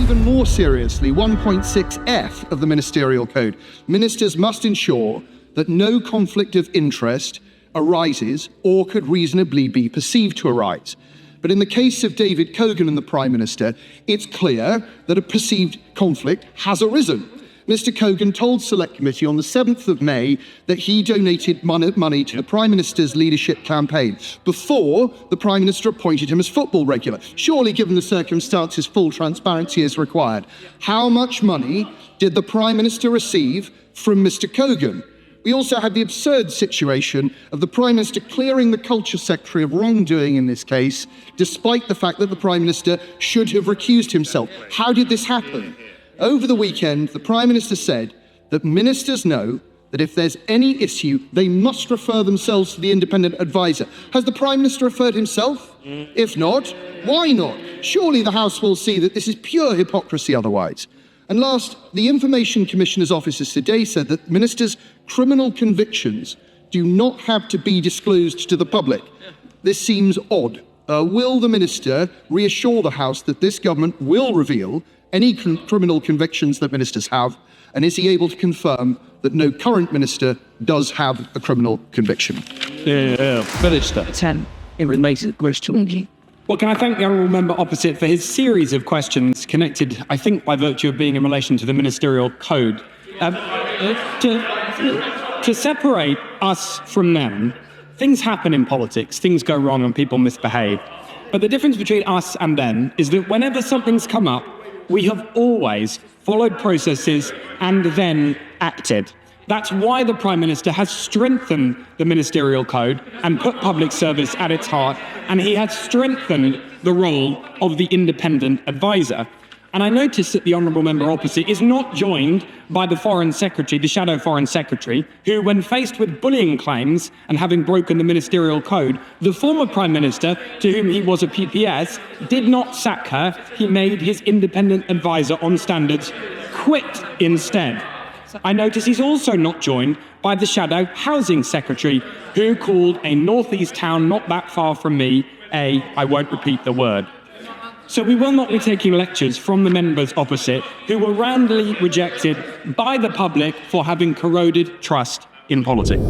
even more seriously, 1.6F of the Ministerial Code. Ministers must ensure that no conflict of interest arises or could reasonably be perceived to arise. But in the case of David Cogan and the Prime Minister, it's clear that a perceived conflict has arisen. Mr. Cogan told Select Committee on the 7th of May that he donated money to the Prime Minister's leadership campaign before the Prime Minister appointed him as football regular. Surely, given the circumstances, full transparency is required. How much money did the Prime Minister receive from Mr. Cogan? We also had the absurd situation of the Prime Minister clearing the Culture Secretary of wrongdoing in this case, despite the fact that the Prime Minister should have recused himself. How did this happen? Over the weekend, the Prime Minister said that ministers know that if there's any issue, they must refer themselves to the independent advisor. Has the Prime Minister referred himself? If not, why not? Surely the House will see that this is pure hypocrisy otherwise. And last, the Information Commissioner's offices today said that ministers' criminal convictions do not have to be disclosed to the public. This seems odd. Will the Minister reassure the House that this government will reveal any criminal convictions that ministers have, and is he able to confirm that no current minister does have a criminal conviction? Minister. 10. It remains a question. Well, can I thank the honourable member opposite for his series of questions connected, I think, by virtue of being in relation to the Ministerial Code. To separate us from them, things happen in politics, things go wrong and people misbehave. But the difference between us and them is that whenever something's come up, we have always followed processes and then acted. That's why the Prime Minister has strengthened the Ministerial Code and put public service at its heart, and he has strengthened the role of the independent advisor. And I notice that the honourable member opposite is not joined by the Foreign Secretary, the Shadow Foreign Secretary, who, when faced with bullying claims and having broken the Ministerial Code, the former Prime Minister, to whom he was a PPS, did not sack her. He made his independent advisor on standards quit instead. I notice he's also not joined by the Shadow Housing Secretary, who called a northeast town not that far from me I won't repeat the word. So we will not be taking lectures from the members opposite who were roundly rejected by the public for having corroded trust in politics.